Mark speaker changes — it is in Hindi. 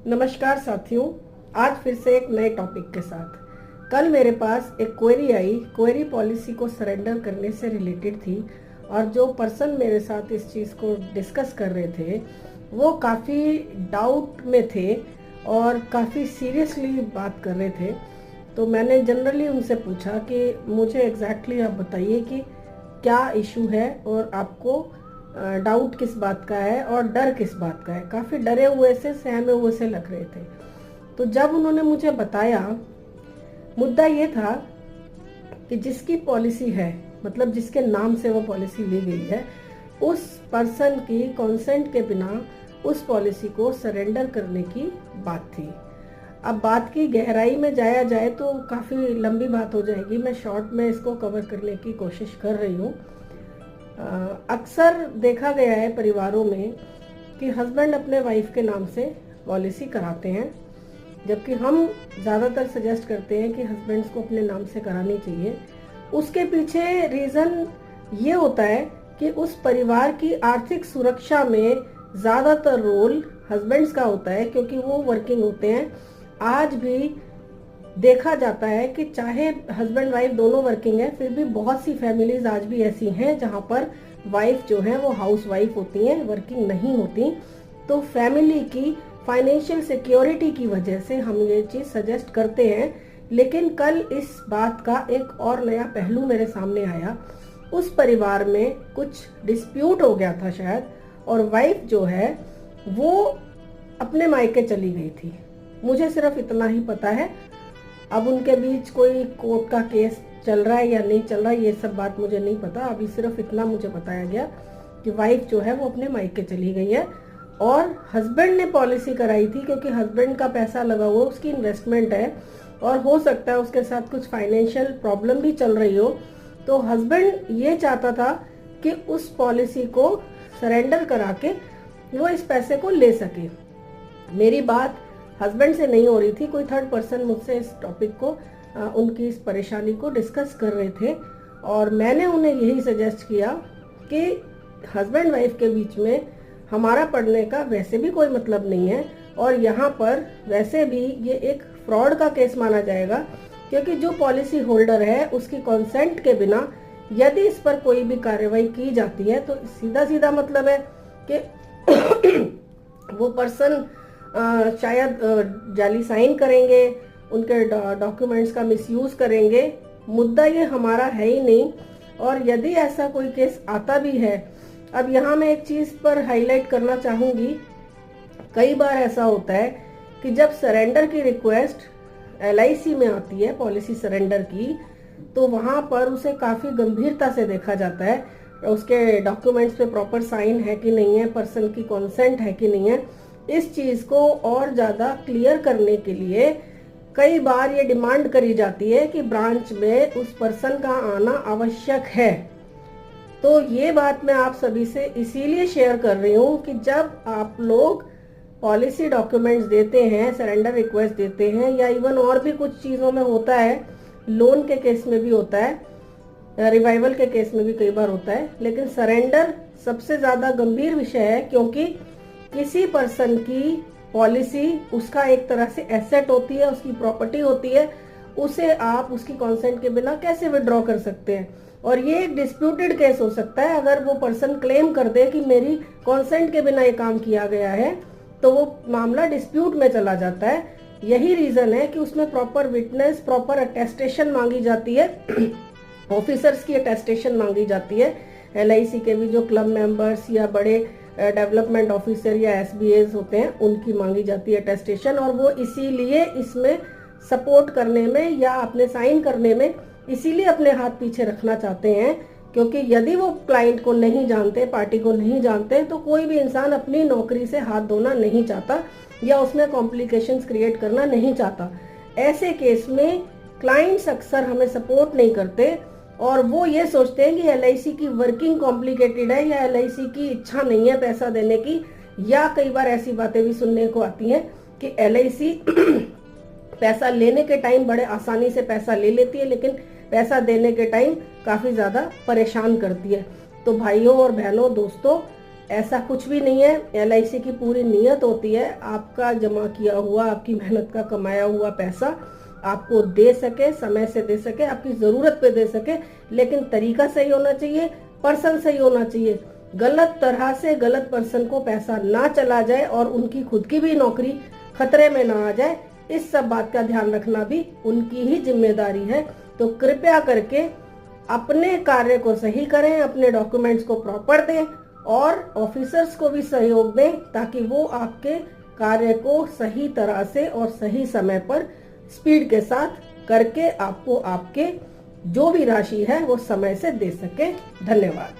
Speaker 1: नमस्कार साथियों, आज फिर से एक नए टॉपिक के साथ। कल मेरे पास एक क्वेरी आई। क्वेरी पॉलिसी को सरेंडर करने से रिलेटेड थी और जो पर्सन मेरे साथ इस चीज़ को डिस्कस कर रहे थे वो काफ़ी डाउट में थे और काफ़ी सीरियसली बात कर रहे थे। तो मैंने जनरली उनसे पूछा कि मुझे एग्जैक्टली आप बताइए कि क्या इशू है और आपको डाउट किस बात का है और डर किस बात का है। काफ़ी डरे हुए से, सहमे हुए से लग रहे थे। तो जब उन्होंने मुझे बताया, मुद्दा ये था कि जिसकी पॉलिसी है, मतलब जिसके नाम से वो पॉलिसी ली गई है, उस पर्सन की कंसेंट के बिना उस पॉलिसी को सरेंडर करने की बात थी। अब बात की गहराई में जाया जाए तो काफ़ी लंबी बात हो जाएगी। मैं शॉर्ट में इसको कवर करने की कोशिश कर रही हूँ। अक्सर देखा गया है परिवारों में कि हस्बैंड अपने वाइफ के नाम से पॉलिसी कराते हैं, जबकि हम ज़्यादातर सजेस्ट करते हैं कि हस्बैंड्स को अपने नाम से करानी चाहिए। उसके पीछे रीज़न ये होता है कि उस परिवार की आर्थिक सुरक्षा में ज़्यादातर रोल हस्बैंड्स का होता है, क्योंकि वो वर्किंग होते हैं। आज भी देखा जाता है कि चाहे हस्बैंड वाइफ दोनों वर्किंग है, फिर भी बहुत सी फैमिलीज आज भी ऐसी हैं जहां पर वाइफ जो है वो हाउस वाइफ होती हैं, वर्किंग नहीं होती। तो फैमिली की फाइनेंशियल सिक्योरिटी की वजह से हम ये चीज सजेस्ट करते हैं। लेकिन कल इस बात का एक और नया पहलू मेरे सामने आया। उस परिवार में कुछ डिस्प्यूट हो गया था शायद, और वाइफ जो है वो अपने मायके चली गई थी। मुझे सिर्फ इतना ही पता है। अब उनके बीच कोई कोर्ट का केस चल रहा है या नहीं चल रहा है, ये सब बात मुझे नहीं पता। अभी सिर्फ इतना मुझे बताया गया कि वाइफ जो है वो अपने मायके चली गई है और हस्बैंड ने पॉलिसी कराई थी, क्योंकि हस्बैंड का पैसा लगा हुआ, उसकी इन्वेस्टमेंट है और हो सकता है उसके साथ कुछ फाइनेंशियल प्रॉब्लम भी चल रही हो। तो हस्बैंड ये चाहता था कि उस पॉलिसी को सरेंडर करा के वो इस पैसे को ले सके। मेरी बात हस्बैंड से नहीं हो रही थी, कोई थर्ड पर्सन मुझसे इस टॉपिक को उनकी इस परेशानी को डिस्कस कर रहे थे और मैंने उन्हें यही सजेस्ट किया कि हस्बैंड वाइफ के बीच में हमारा पढ़ने का वैसे भी कोई मतलब नहीं है और यहाँ पर वैसे भी ये एक फ्रॉड का केस माना जाएगा, क्योंकि जो पॉलिसी होल्डर है उसकी कंसेंट के बिना यदि इस पर कोई भी कार्रवाई की जाती है तो सीधा सीधा मतलब है कि वो पर्सन शायद जाली साइन करेंगे, उनके डॉक्यूमेंट्स का मिसयूज करेंगे। मुद्दा ये हमारा है ही नहीं। और यदि ऐसा कोई केस आता भी है, अब यहाँ मैं एक चीज पर हाईलाइट करना चाहूंगी। कई बार ऐसा होता है कि जब सरेंडर की रिक्वेस्ट LIC में आती है, पॉलिसी सरेंडर की, तो वहां पर उसे काफी गंभीरता से देखा जाता है। उसके डॉक्यूमेंट्स पे प्रॉपर साइन है कि नहीं है, पर्सन की कंसेंट है कि नहीं है। इस चीज को और ज्यादा क्लियर करने के लिए कई बार ये डिमांड करी जाती है कि ब्रांच में उस पर्सन का आना आवश्यक है। तो ये बात मैं आप सभी से इसीलिए शेयर कर रही हूँ कि जब आप लोग पॉलिसी डॉक्यूमेंट्स देते हैं, सरेंडर रिक्वेस्ट देते हैं, या इवन और भी कुछ चीजों में होता है, लोन के केस में भी होता है, रिवाइवल के केस में भी कई बार होता है, लेकिन सरेंडर सबसे ज्यादा गंभीर विषय है, क्योंकि किसी पर्सन की पॉलिसी उसका एक तरह से एसेट होती है, उसकी प्रॉपर्टी होती है। उसे आप उसकी कंसेंट के बिना कैसे विड्रॉ कर सकते हैं? और ये एक डिस्प्यूटेड केस हो सकता है। अगर वो पर्सन क्लेम कर दे कि मेरी कंसेंट के बिना ये काम किया गया है, तो वो मामला डिस्प्यूट में चला जाता है। यही रीजन है कि उसमें प्रॉपर विटनेस, प्रॉपर अटेस्टेशन मांगी जाती है, ऑफिसर्स की अटेस्टेशन मांगी जाती है। LIC के भी जो क्लब मेंबर्स या बड़े डेवलपमेंट ऑफिसर या SBAs होते हैं, उनकी मांगी जाती है अटेस्टेशन। और वो इसीलिए इसमें सपोर्ट करने में या अपने साइन करने में इसीलिए अपने हाथ पीछे रखना चाहते हैं, क्योंकि यदि वो क्लाइंट को नहीं जानते, पार्टी को नहीं जानते, तो कोई भी इंसान अपनी नौकरी से हाथ धोना नहीं चाहता या उसमें कॉम्प्लिकेशंस क्रिएट करना नहीं चाहता। ऐसे केस में क्लाइंट्स अक्सर हमें सपोर्ट नहीं करते और वो ये सोचते हैं कि LIC की वर्किंग कॉम्प्लिकेटेड है या LIC की इच्छा नहीं है पैसा देने की। या कई बार ऐसी बातें भी सुनने को आती हैं कि LIC पैसा लेने के टाइम बड़े आसानी से पैसा ले लेती है, लेकिन पैसा देने के टाइम काफी ज्यादा परेशान करती है। तो भाइयों और बहनों, दोस्तों, ऐसा कुछ भी नहीं है। LIC की पूरी नीयत होती है आपका जमा किया हुआ, आपकी मेहनत का कमाया हुआ पैसा आपको दे सके, समय से दे सके, आपकी जरूरत पे दे सके, लेकिन तरीका सही होना चाहिए, पर्सन सही होना चाहिए। गलत तरह से गलत पर्सन को पैसा ना चला जाए और उनकी खुद की भी नौकरी खतरे में ना आ जाए, इस सब बात का ध्यान रखना भी उनकी ही जिम्मेदारी है। तो कृपया करके अपने कार्य को सही करें, अपने डॉक्यूमेंट्स को प्रॉपर दें और ऑफिसर्स को भी सहयोग दें, ताकि वो आपके कार्य को सही तरह से और सही समय पर स्पीड के साथ करके आपको आपके जो भी राशि है वो समय से दे सके। धन्यवाद।